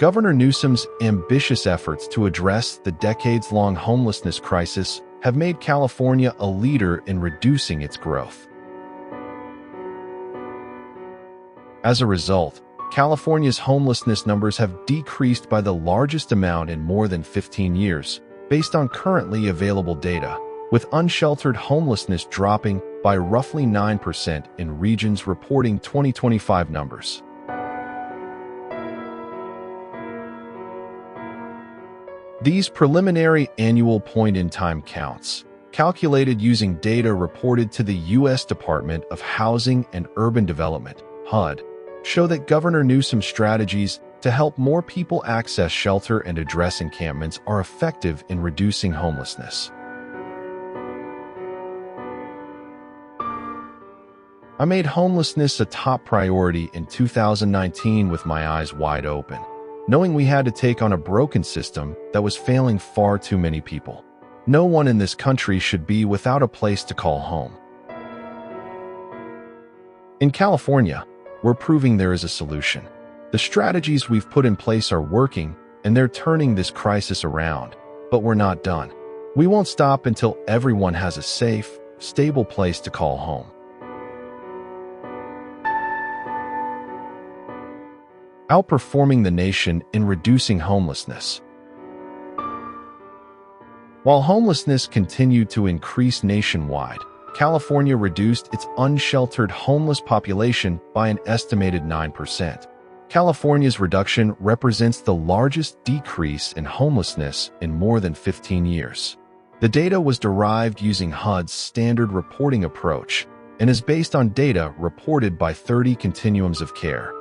Governor Newsom's ambitious efforts to address the decades-long homelessness crisis have made California a leader in reducing its growth. As a result, California's homelessness numbers have decreased by the largest amount in more than 15 years, based on currently available data, with unsheltered homelessness dropping by roughly 9% in regions reporting 2025 numbers. These preliminary annual point-in-time counts, calculated using data reported to the U.S. Department of Housing and Urban Development, HUD, show that Governor Newsom's strategies to help more people access shelter and address encampments are effective in reducing homelessness. I made homelessness a top priority in 2019 with my eyes wide open, knowing we had to take on a broken system that was failing far too many people. No one in this country should be without a place to call home. In California, we're proving there is a solution. The strategies we've put in place are working, and they're turning this crisis around. But we're not done. We won't stop until everyone has a safe, stable place to call home. Outperforming the nation in reducing homelessness. While homelessness continued to increase nationwide, California reduced its unsheltered homeless population by an estimated 9%. California's reduction represents the largest decrease in homelessness in more than 15 years. The data was derived using HUD's standard reporting approach and is based on data reported by 30 continuums of care.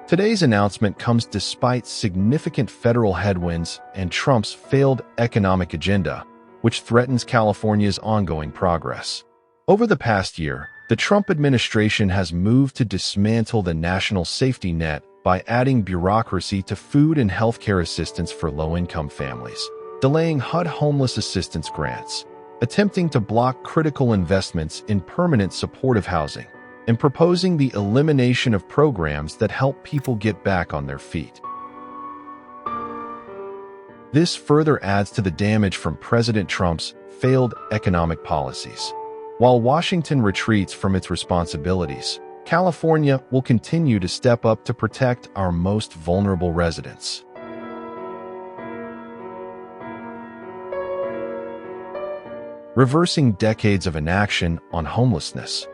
Today's announcement comes despite significant federal headwinds and Trump's failed economic agenda, which threatens California's ongoing progress. Over the past year, the Trump administration has moved to dismantle the national safety net by adding bureaucracy to food and healthcare assistance for low-income families, delaying HUD homeless assistance grants, attempting to block critical investments in permanent supportive housing, and proposing the elimination of programs that help people get back on their feet. This further adds to the damage from President Trump's failed economic policies. While Washington retreats from its responsibilities, California will continue to step up to protect our most vulnerable residents. Reversing decades of inaction on homelessness.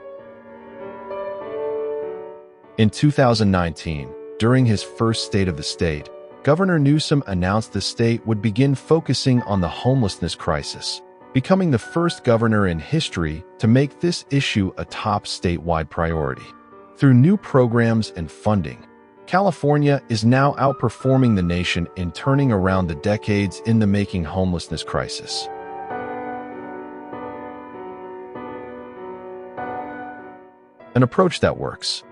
In 2019, during his first State of the State, Governor Newsom announced the state would begin focusing on the homelessness crisis, becoming the first governor in history to make this issue a top statewide priority. Through new programs and funding, California is now outperforming the nation in turning around the decades-in-the-making homelessness crisis. An approach that works.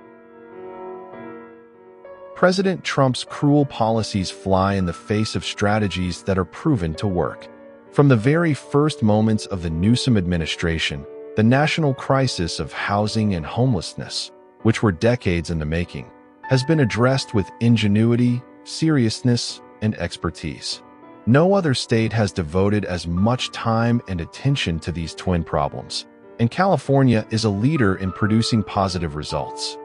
President Trump's cruel policies fly in the face of strategies that are proven to work. From the very first moments of the Newsom administration, the national crisis of housing and homelessness, which were decades in the making, has been addressed with ingenuity, seriousness, and expertise. No other state has devoted as much time and attention to these twin problems, and California is a leader in producing positive results.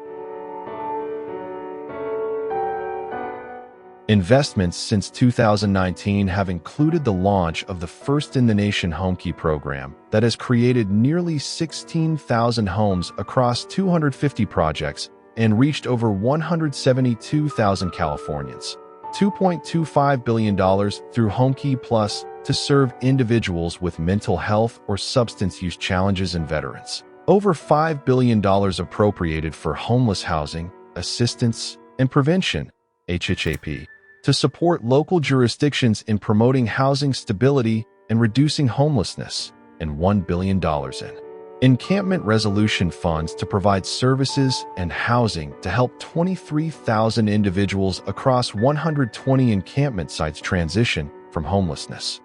Investments since 2019 have included the launch of the first-in-the-nation HomeKey program that has created nearly 16,000 homes across 250 projects and reached over 172,000 Californians. $2.25 billion through HomeKey Plus to serve individuals with mental health or substance use challenges and veterans. Over $5 billion appropriated for homeless housing, assistance, and prevention, HHAP, to support local jurisdictions in promoting housing stability and reducing homelessness, and $1 billion in encampment resolution funds to provide services and housing to help 23,000 individuals across 120 encampment sites transition from homelessness.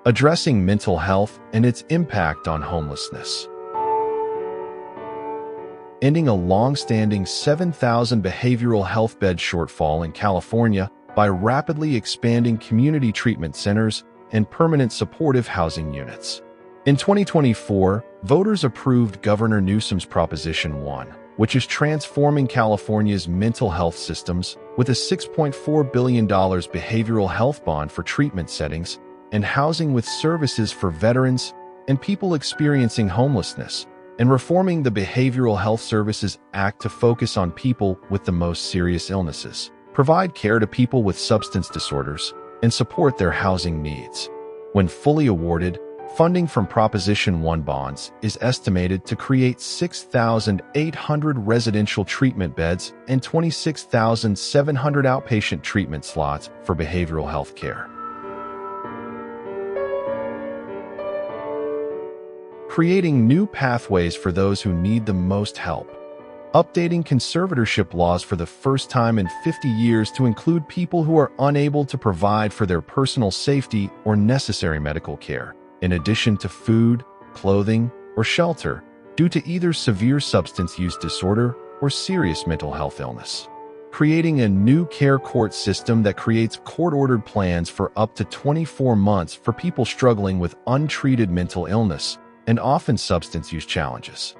addressing mental health and its impact on homelessness. Ending a long-standing 7,000 behavioral health bed shortfall in California by rapidly expanding community treatment centers and permanent supportive housing units. In 2024, voters approved Governor Newsom's Proposition 1, which is transforming California's mental health systems with a $6.4 billion behavioral health bond for treatment settings and housing with services for veterans and people experiencing homelessness, and reforming the Behavioral Health Services Act to focus on people with the most serious illnesses, provide care to people with substance disorders, and support their housing needs. When fully awarded, funding from Proposition 1 bonds is estimated to create 6,800 residential treatment beds and 26,700 outpatient treatment slots for behavioral health care. Creating new pathways for those who need the most help. Updating conservatorship laws for the first time in 50 years to include people who are unable to provide for their personal safety or necessary medical care, in addition to food, clothing, or shelter, due to either severe substance use disorder or serious mental health illness. Creating a new care court system that creates court-ordered plans for up to 24 months for people struggling with untreated mental illness and often substance use challenges.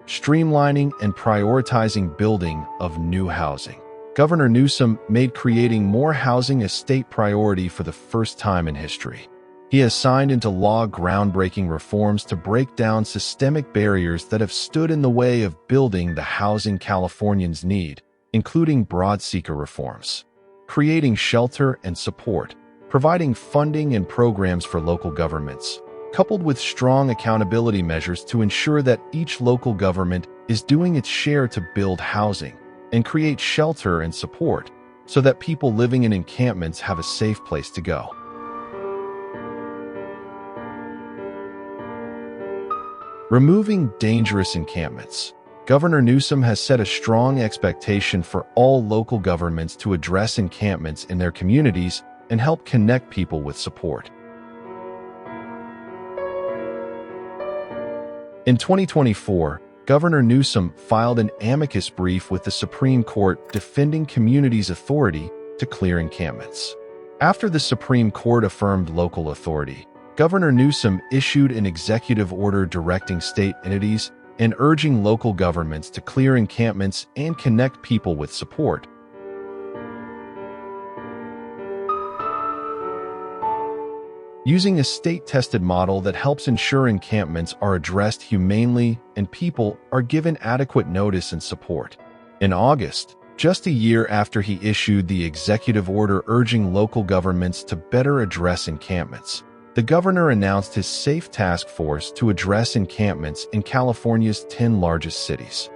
Streamlining and prioritizing building of new housing. Governor Newsom made creating more housing a state priority for the first time in history. He has signed into law groundbreaking reforms to break down systemic barriers that have stood in the way of building the housing Californians need, including broad seeker reforms. Creating shelter and support, providing funding and programs for local governments, coupled with strong accountability measures to ensure that each local government is doing its share to build housing and create shelter and support so that people living in encampments have a safe place to go. Removing dangerous encampments. Governor Newsom has set a strong expectation for all local governments to address encampments in their communities and help connect people with support. In 2024, Governor Newsom filed an amicus brief with the Supreme Court defending communities' authority to clear encampments. After the Supreme Court affirmed local authority, Governor Newsom issued an executive order directing state entities and urging local governments to clear encampments and connect people with support. Using a state-tested model that helps ensure encampments are addressed humanely and people are given adequate notice and support. In August, just a year after he issued the executive order urging local governments to better address encampments, the governor announced his SAFE task force to address encampments in California's 10 largest cities.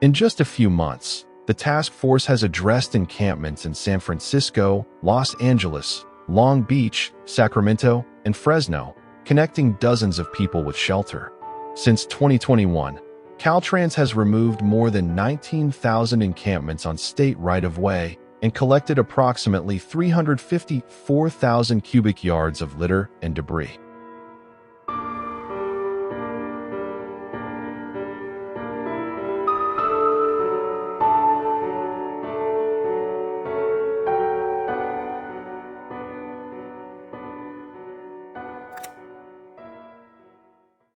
In just a few months, the task force has addressed encampments in San Francisco, Los Angeles, Long Beach, Sacramento, and Fresno, connecting dozens of people with shelter. Since 2021, Caltrans has removed more than 19,000 encampments on state right-of-way and collected approximately 354,000 cubic yards of litter and debris.